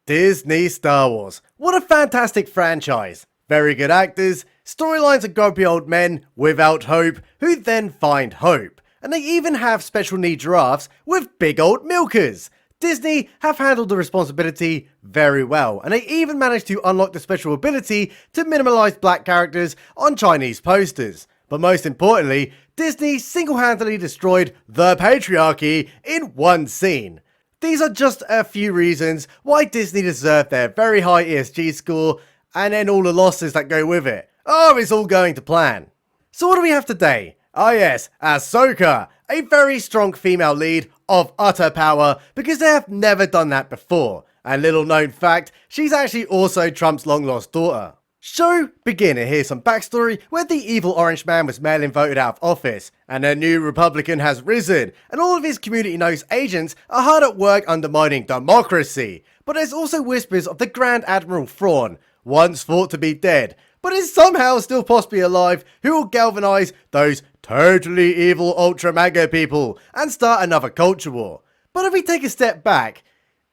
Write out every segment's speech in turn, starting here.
Disney Star Wars. What a fantastic franchise. Very good actors, storylines of grumpy old men without hope who then find hope. And they even have special need giraffes with big old milkers. Disney have handled the responsibility very well, and they even managed to unlock the special ability to minimalize black characters on Chinese posters. But most importantly, Disney single-handedly destroyed the Patriarchy in one scene. These are just a few reasons why Disney deserved their very high ESG score, and then all the losses that go with it. Oh, it's all going to plan. So what do we have today? Ah yes, Ahsoka, a very strong female lead of utter power, because they have never done that before. And little known fact, she's actually also Trump's long lost daughter. So, begin and here's some backstory where the evil orange man was mail-in voted out of office, and a new Republican has risen, and all of his community knows agents are hard at work undermining democracy. But there's also whispers of the Grand Admiral Thrawn, once thought to be dead, but is somehow still possibly alive, who will galvanise those totally evil ultra mega people and start another culture war. But if we take a step back,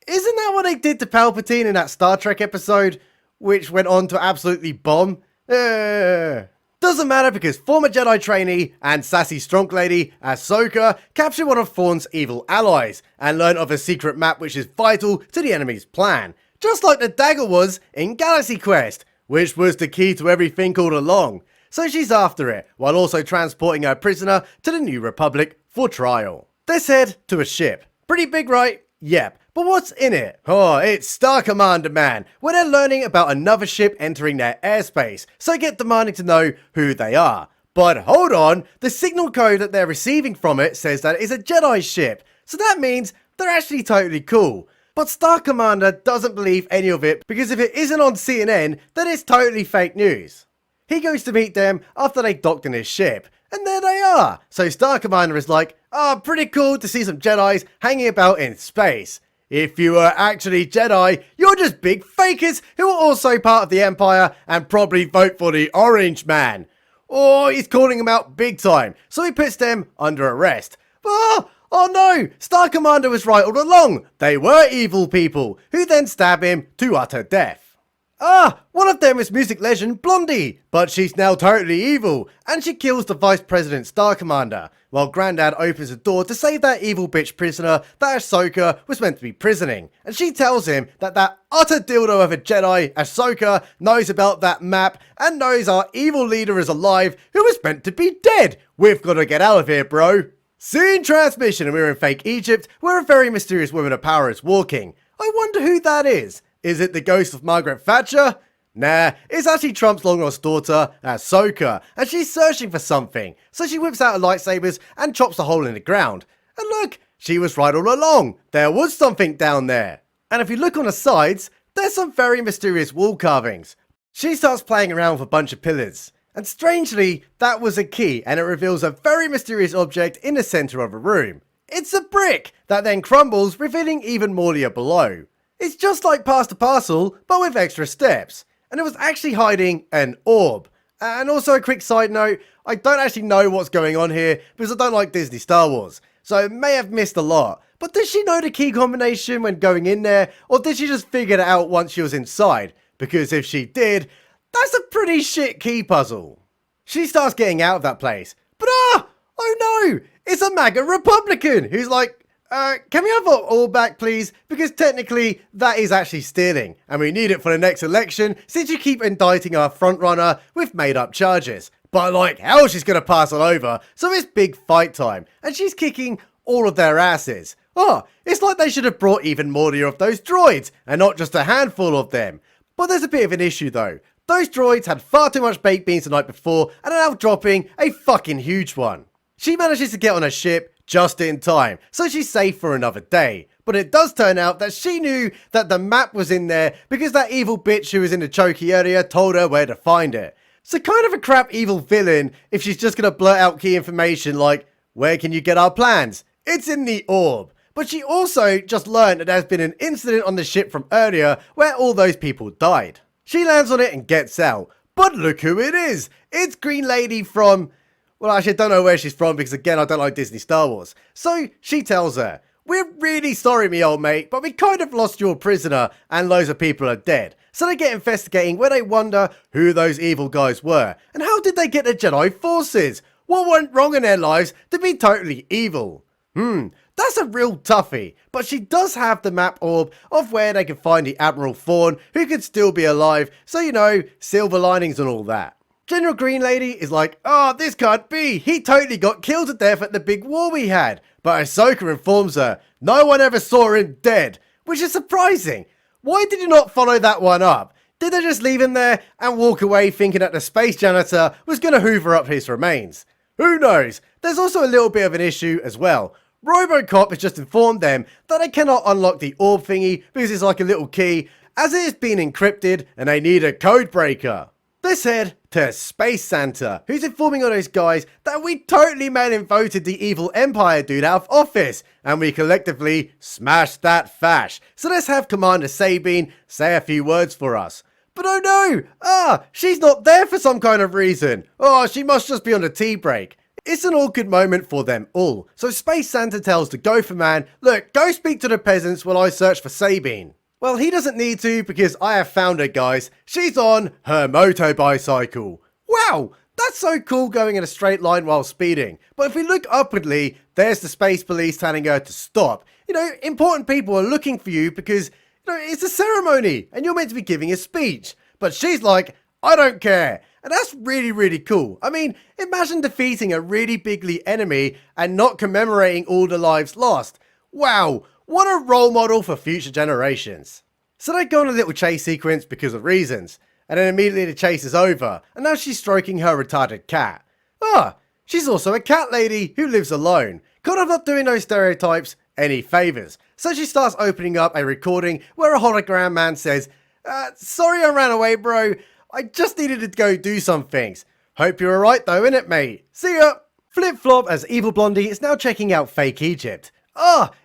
isn't that what they did to Palpatine in that Star Trek episode, which went on to absolutely bomb? Doesn't matter, because former Jedi trainee and sassy strong lady Ashoka captured one of Thrawn's evil allies and learned of a secret map which is vital to the enemy's plan, just like the dagger was in Galaxy Quest, which was the key to everything all along. So she's after it, while also transporting her prisoner to the New Republic for trial. Let's head to a ship. Pretty big, right? Yep. But what's in it? Oh, it's Star Commander Man, where they're learning about another ship entering their airspace, so get demanding to know who they are. But hold on, the signal code that they're receiving from it says that it's a Jedi ship, so that means they're actually totally cool. But Star Commander doesn't believe any of it, because if it isn't on CNN, then it's totally fake news. He goes to meet them after they docked in his ship, and there they are. So Star Commander is like, oh, pretty cool to see some Jedis hanging about in space. If you were actually Jedi, you're just big fakers who are also part of the Empire and probably vote for the Orange Man. Or he's calling them out big time, so he puts them under arrest. Oh no, Star Commander was right all along. They were evil people, who then stab him to utter death. One of them is music legend Blondie, but she's now totally evil, and she kills the Vice President Star Commander, while Grandad opens the door to save that evil bitch prisoner that Ahsoka was meant to be prisoning, and she tells him that that utter dildo of a Jedi, Ahsoka, knows about that map, and knows our evil leader is alive, who was meant to be dead. We've got to get out of here, bro. Scene transmission, and we're in fake Egypt, where a very mysterious woman of power is walking. I wonder who that is. Is it the ghost of Margaret Thatcher? Nah, it's actually Trump's long-lost daughter, Ahsoka, and she's searching for something. So she whips out her lightsabers and chops a hole in the ground. And look, she was right all along. There was something down there. And if you look on the sides, there's some very mysterious wall carvings. She starts playing around with a bunch of pillars. And strangely, that was a key, and it reveals a very mysterious object in the center of a room. It's a brick that then crumbles, revealing even more below. It's just like Pass the Parcel, but with extra steps. And it was actually hiding an orb. And also a quick side note, I don't actually know what's going on here, because I don't like Disney Star Wars. So I may have missed a lot. But did she know the key combination when going in there, or did she just figure it out once she was inside? Because if she did, that's a pretty shit key puzzle. She starts getting out of that place. But oh no, it's a MAGA Republican who's like, can we have our all back, please? Because technically, that is actually stealing. And we need it for the next election, since you keep indicting our frontrunner with made-up charges. But like hell, she's gonna pass it over, so it's big fight time. And she's kicking all of their asses. It's like they should have brought even more of those droids, and not just a handful of them. But there's a bit of an issue though. Those droids had far too much baked beans the night before, and are now dropping a fucking huge one. She manages to get on a ship just in time, so she's safe for another day. But it does turn out that she knew that the map was in there because that evil bitch who was in the Choky area told her where to find it. So kind of a crap evil villain if she's just gonna blurt out key information like, where can you get our plans? It's in the orb. But she also just learned that there's been an incident on the ship from earlier where all those people died. She lands on it and gets out. But look who it is! It's Green Lady from... Well, actually, I don't know where she's from because, again, I don't like Disney Star Wars. So she tells her, "We're really sorry, me old mate, but we kind of lost your prisoner and loads of people are dead." So they get investigating where they wonder who those evil guys were and how did they get the Jedi forces? What went wrong in their lives to be totally evil? That's a real toughie, but she does have the map orb of where they can find the Admiral Thrawn who could still be alive, so you know, silver linings and all that. General Green Lady is like, "Oh, this can't be, he totally got killed to death at the big war we had." But Ahsoka informs her, no one ever saw him dead, which is surprising. Why did you not follow that one up? Did they just leave him there and walk away thinking that the space janitor was going to hoover up his remains? Who knows? There's also a little bit of an issue as well. RoboCop has just informed them that they cannot unlock the orb thingy because it's like a little key, as it has been encrypted and they need a code breaker. Let's head to Space Santa, who's informing all those guys that we totally made and voted the evil Empire dude out of office, and we collectively smashed that fash. So let's have Commander Sabine say a few words for us. But oh no! She's not there for some kind of reason. Oh, she must just be on a tea break. It's an awkward moment for them all. So Space Santa tells the Gopher Man, "Look, go speak to the peasants while I search for Sabine." Well, he doesn't need to because I have found her, guys. She's on her moto bicycle. Wow, that's so cool going in a straight line while speeding. But if we look upwardly, there's the space police telling her to stop. You know, important people are looking for you because, you know, it's a ceremony and you're meant to be giving a speech. But she's like, "I don't care." And that's really, really cool. I mean, imagine defeating a really bigly enemy and not commemorating all the lives lost. Wow. What a role model for future generations. So they go on a little chase sequence because of reasons, and then immediately the chase is over, and now she's stroking her retarded cat. She's also a cat lady who lives alone. Kind of not doing those stereotypes any favours. So she starts opening up a recording where a hologram man says, "Sorry I ran away, bro. I just needed to go do some things. Hope you're alright though, innit, mate? See ya." Flip Flop as Evil Blondie is now checking out fake Egypt.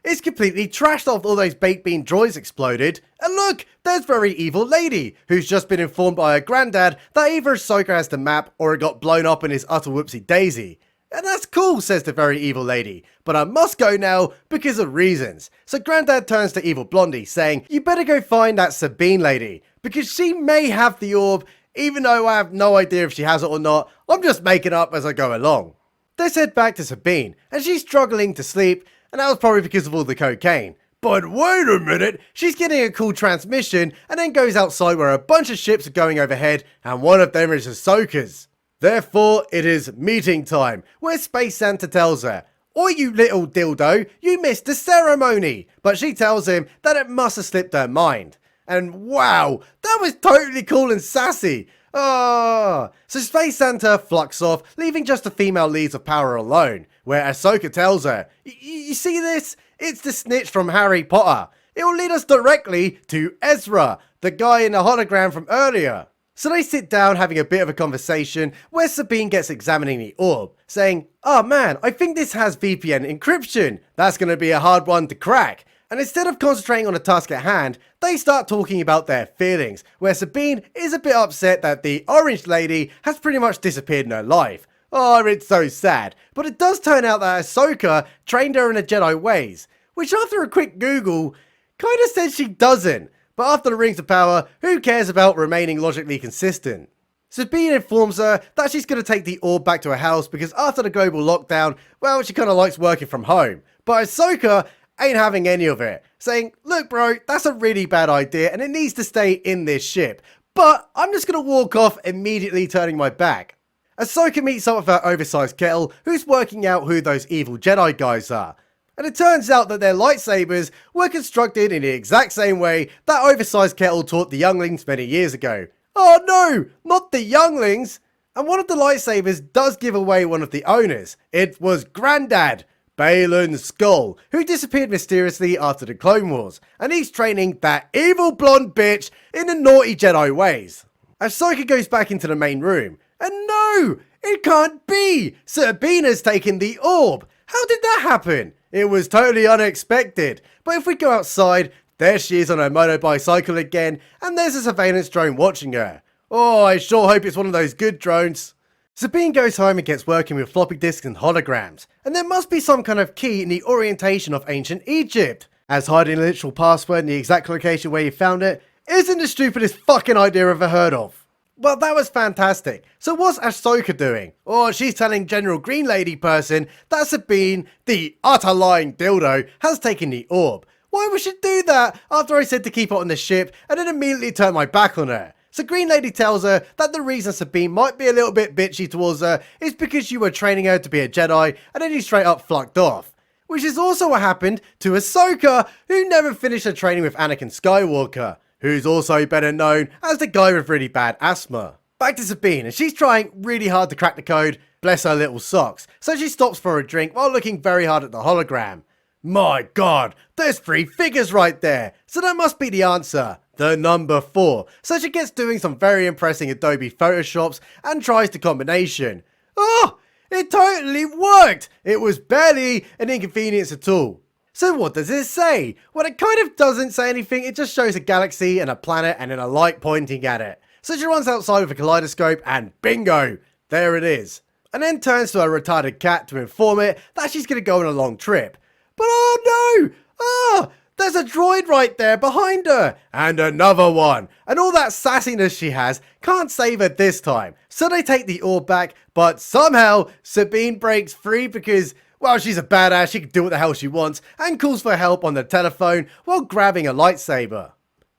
It's completely trashed after all those baked bean droids exploded. And look, there's Very Evil Lady, who's just been informed by her granddad that either Ahsoka has the map or it got blown up in his utter whoopsie daisy. And that's cool, says the Very Evil Lady, but I must go now because of reasons. So granddad turns to Evil Blondie saying, "You better go find that Sabine lady, because she may have the orb, even though I have no idea if she has it or not. I'm just making up as I go along." Let's head back to Sabine, and she's struggling to sleep, and that was probably because of all the cocaine. But wait a minute, she's getting a cool transmission and then goes outside where a bunch of ships are going overhead and one of them is Ahsoka's. Therefore, it is meeting time, where Space Santa tells her, "Oi you little dildo, you missed the ceremony." But she tells him that it must have slipped her mind. And wow, that was totally cool and sassy. So Space Santa flux off, leaving just the female leads of power alone, where Ahsoka tells her, "You see this? It's the snitch from Harry Potter. It will lead us directly to Ezra, the guy in the hologram from earlier." So they sit down having a bit of a conversation where Sabine gets examining the orb, saying, "Oh man, I think this has VPN encryption. That's going to be a hard one to crack." And instead of concentrating on the task at hand, they start talking about their feelings, where Sabine is a bit upset that the orange lady has pretty much disappeared in her life. Oh, it's so sad. But it does turn out that Ahsoka trained her in the Jedi ways, which after a quick Google, kind of says she doesn't. But after the Rings of Power, who cares about remaining logically consistent? Sabine informs her that she's going to take the orb back to her house because after the global lockdown, well, she kind of likes working from home. But Ahsoka ain't having any of it, saying, "Look bro, that's a really bad idea and it needs to stay in this ship. But I'm just going to walk off, immediately turning my back." Ahsoka meets up with her oversized kettle, who's working out who those evil Jedi guys are. And it turns out that their lightsabers were constructed in the exact same way that oversized kettle taught the younglings many years ago. Oh no, not the younglings! And one of the lightsabers does give away one of the owners. It was Grandad, Baylan Skull, who disappeared mysteriously after the Clone Wars, and he's training that evil blonde bitch in the naughty Jedi ways. Ahsoka goes back into the main room, and no, it can't be! Sabina's taken the orb! How did that happen? It was totally unexpected, but if we go outside, there she is on her motobicycle again, and there's a surveillance drone watching her. Oh, I sure hope it's one of those good drones. Sabine goes home and gets working with floppy disks and holograms, and there must be some kind of key in the orientation of ancient Egypt, as hiding a literal password in the exact location where you found it isn't the stupidest fucking idea I've ever heard of. Well, that was fantastic. So what's Ashoka doing? Oh, she's telling General Green Lady person that Sabine, the utter lying dildo, has taken the orb. Why would she do that after I said to keep it on the ship and then immediately turn my back on her? So Green Lady tells her that the reason Sabine might be a little bit bitchy towards her is because you were training her to be a Jedi and then you straight up flucked off. Which is also what happened to Ahsoka, who never finished her training with Anakin Skywalker, who's also better known as the guy with really bad asthma. Back to Sabine, and she's trying really hard to crack the code, bless her little socks, so she stops for a drink while looking very hard at the hologram. My god, there's 3 figures right there, so that must be the answer. The number 4. So she gets doing some very impressive Adobe Photoshops and tries the combination. Oh, it totally worked! It was barely an inconvenience at all. So what does it say? Well, it kind of doesn't say anything, it just shows a galaxy and a planet and then a light pointing at it. So she runs outside with a kaleidoscope and bingo! There it is. And then turns to her retarded cat to inform it that she's going to go on a long trip. But oh no! Ah! There's a droid right there behind her! And another one! And all that sassiness she has can't save her this time. So they take the orb back, but somehow Sabine breaks free because, well, she's a badass, she can do what the hell she wants, and calls for help on the telephone while grabbing a lightsaber.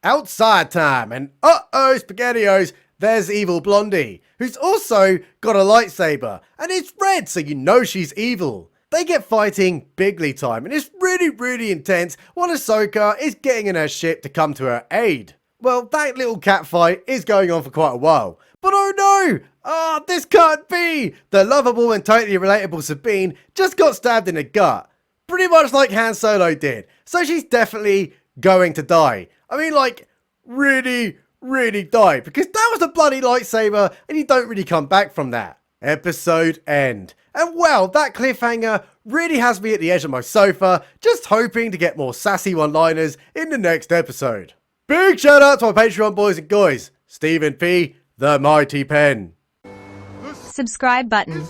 Outside time, and uh-oh, SpaghettiOs, there's Evil Blondie, who's also got a lightsaber, and it's red, so you know she's evil. They get fighting bigly time, and it's really intense while Ahsoka is getting in her ship to come to her aid. Well, that little cat fight is going on for quite a while. But oh no! Ah, this can't be! The lovable and totally relatable Sabine just got stabbed in the gut. Pretty much like Han Solo did. So she's definitely going to die. I mean, like, really die. Because that was a bloody lightsaber, and you don't really come back from that. Episode end. And well, that cliffhanger really has me at the edge of my sofa, just hoping to get more sassy one-liners in the next episode. Big shout out to my Patreon boys and guys, Stephen P, the Mighty Pen. Subscribe button.